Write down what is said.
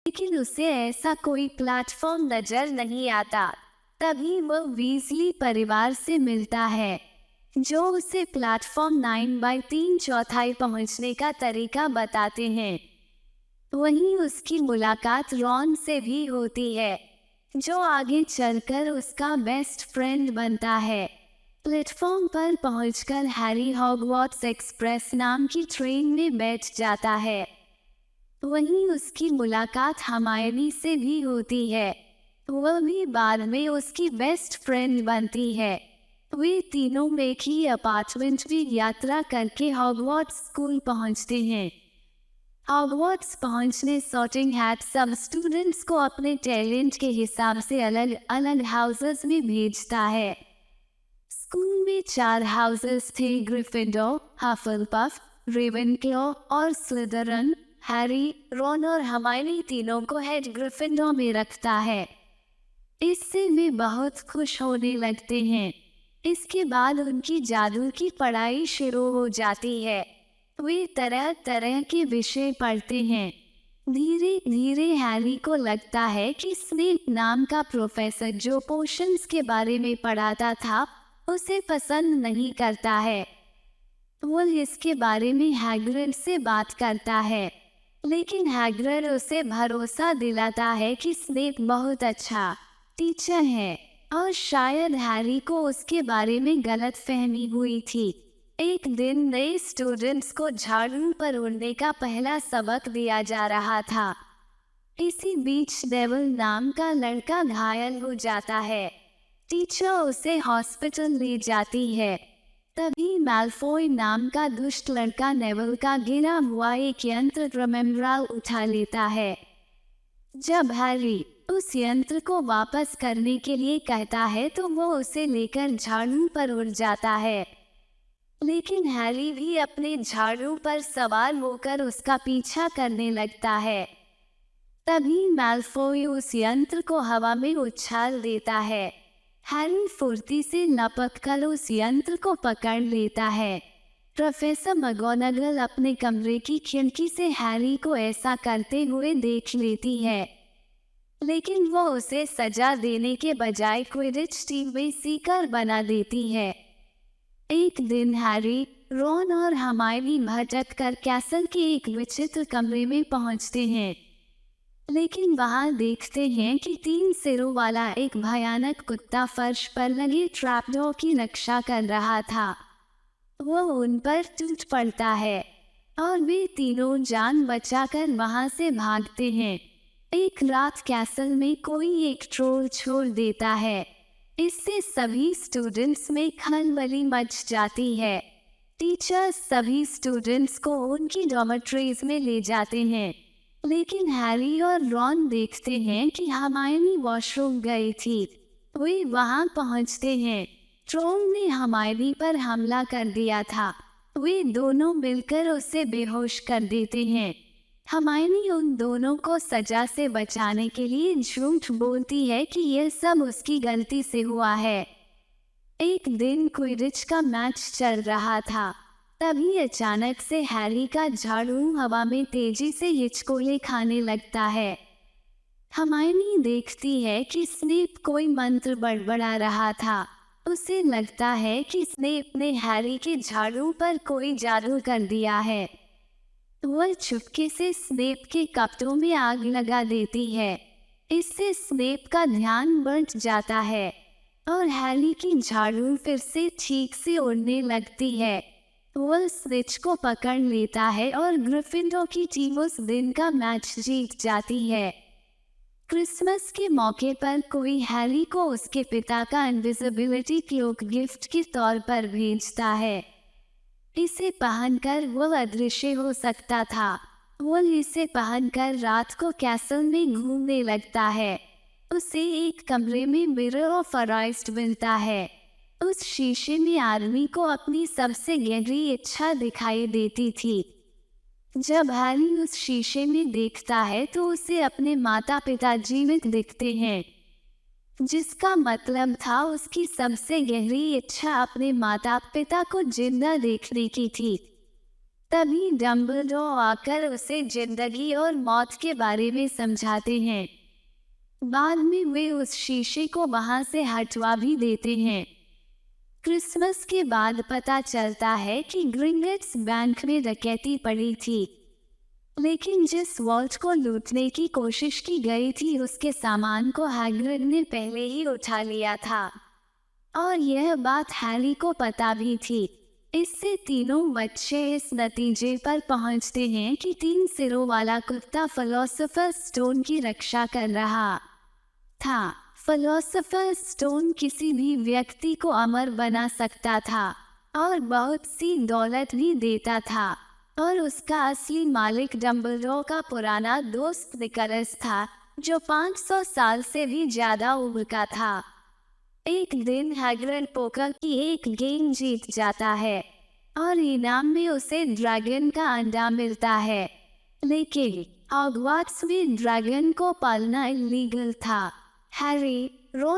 लेकिन उसे ऐसा कोई प्लेटफॉर्म नजर नहीं आता। तभी वह वीजली परिवार से मिलता है, जो उसे प्लेटफॉर्म 9/3 पहुंचने का तरीका बताते हैं। वहीं उसकी मुलाकात रॉन से भी होती है, जो आगे चलकर उसका बेस्ट फ्रेंड बनता है। प्लेटफॉर्म पर पहुंचकर हैरी हॉगवर्ट्स एक्सप्रेस नाम की ट्रेन में बैठ जाता है। वहीं उसकी मुलाकात हरमायनी से भी होती है, वह भी बाद में उसकी बेस्ट फ्रेंड बनती है। वे तीनों एक ही अपार्टमेंट में यात्रा करके हॉगवर्ट्स स्कूल पहुंचते हैं। हॉगवर्ट्स पहुंचने सॉर्टिंग हैट सब स्टूडेंट्स को अपने टैलेंट के हिसाब से अलग अलग हाउसेस में भेजता है। स्कूल में 4 हाउसेस थे, ग्रिफिंडोर, हफलपफ, रेवेनक्लॉ और स्लिदरन। हैरी, रॉन और हरमायनी तीनों को हेड ग्रिफिंडोर में रखता है। इससे वे बहुत खुश होने लगते हैं। इसके बाद उनकी जादू की पढ़ाई शुरू हो जाती है। वे तरह तरह के विषय पढ़ते हैं। धीरे धीरे हैरी को लगता है कि स्नेप नाम का प्रोफेसर जो पोशंस के बारे में पढ़ाता था, उसे पसंद नहीं करता है। वो इसके बारे में हैग्रिड से बात करता है, लेकिन हैग्रिड उसे भरोसा दिलाता है कि स्नेप बहुत अच्छा टीचर है और शायद हैरी को उसके बारे में गलतफहमी हुई थी। एक दिन नए स्टूडेंट्स को झाड़ू पर उड़ने का पहला सबक दिया जा रहा था। इसी बीच डेविल नाम का लड़का घायल हो जाता है। टीचर उसे हॉस्पिटल ले जाती है। तभी मैल्फॉय नाम का दुष्ट लड़का नेविल का गिरा हुआ एक यंत्र रिमेम्बराल उठा लेता है। जब हैरी उस यंत्र को वापस करने के लिए कहता है तो वो उसे लेकर झाड़ू पर उड़ जाता है, लेकिन हैरी भी अपने झाड़ू पर सवार होकर उसका पीछा करने लगता है। तभी मैल्फॉय उस यंत्र को हवा में उछाल देता है। हैरी फुर्ती से लपककर उस यंत्र को पकड़ लेता है। प्रोफेसर मैगोनागल अपने कमरे की खिड़की से हैरी को ऐसा करते हुए देख लेती है, लेकिन वो उसे सजा देने के बजाय क्विडिच टीम में सीकर बना देती है। एक दिन हैरी, रॉन और हरमायनी भटक कर कैसल के एक विचित्र कमरे में पहुंचते हैं, लेकिन वहां देखते हैं कि 3 सिरों वाला एक भयानक कुत्ता फर्श पर लगे ट्रैपडोर की रक्षा कर रहा था। वो उन पर टूट पड़ता है और वे तीनों जान बचाकर वहां से भागते हैं। एक रात कैसल में कोई एक ट्रोल छोड़ देता है। इससे सभी स्टूडेंट्स में खलबली मच जाती है। टीचर्स सभी स्टूडेंट्स को उनकी डॉर्मेट्रीज में ले जाते हैं, लेकिन हैरी और रॉन देखते हैं कि हरमायनी वॉशरूम गई थी। वे वहां पहुंचते हैं। ट्रोल ने हरमायनी पर हमला कर दिया था। वे दोनों मिलकर उसे बेहोश कर देते हैं। हरमायनी उन दोनों को सजा से बचाने के लिए झूठ बोलती है कि यह सब उसकी गलती से हुआ है। एक दिन क्विडिच का मैच चल रहा था। तभी अचानक से हैरी का झाड़ू हवा में तेजी से हिचकोले खाने लगता है। हरमायनी देखती है कि स्नेप कोई मंत्र बड़बड़ा रहा था। उसे लगता है कि स्नेप ने हैरी के झाड़ू पर कोई जादू कर दिया है। वह चुपके से स्नेप के कपड़ों में आग लगा देती है। इससे स्नेप का ध्यान बढ़ जाता है और हैरी की झाड़ू फिर से ठीक से उड़ने लगती है। वह स्विच को पकड़ लेता है और ग्रिफिंडोर की टीम उस दिन का मैच जीत जाती है। क्रिसमस के मौके पर कोई हैरी को उसके पिता का इनविजिबिलिटी क्लोक गिफ्ट के तौर पर भेजता है। इसे पहनकर वह अदृश्य हो सकता था। वह इसे पहनकर रात को कैसल में घूमने लगता है। उसे एक कमरे में मिरर ऑफ अराइस्ट मिलता है। उस शीशे में आर्मी को अपनी सबसे गहरी इच्छा दिखाई देती थी। जब हैरी उस शीशे में देखता है तो उसे अपने माता पिता जीवित दिखते हैं, जिसका मतलब था उसकी सबसे गहरी इच्छा अपने माता पिता को जिंदा देखने की थी। तभी डम्बलडोर आकर उसे जिंदगी और मौत के बारे में समझाते हैं। बाद में वे उस शीशे को वहां से हटवा भी देते हैं। क्रिसमस के बाद पता चलता है कि ग्रिंगेट्स बैंक में डकैती पड़ी थी, लेकिन जिस वॉल्ट को लूटने की कोशिश की गई थी उसके सामान को हैग्रिड ने पहले ही उठा लिया था, और यह बात हैरी को पता भी थी। इससे तीनों बच्चे इस नतीजे पर पहुंचते हैं कि 3 सिरों वाला कुत्ता फिलोसोफर स्टोन की रक्षा कर रहा था। फिलोसोफर स्टोन किसी भी व्यक्ति को अमर बना सकता था और बहुत सी दौलत भी देता था, और उसका असली मालिक डम्बलडोर का पुराना दोस्त निकोलस था, जो 500 साल से भी ज्यादा उम्र का था। एक दिन हैग्रिड पोकर की एक गेम जीत जाता है और इनाम में उसे ड्रैगन का अंडा मिलता है, लेकिन हॉगवार्ट्स में ड्रैगन को पालना इलीगल था। हैरी, रोन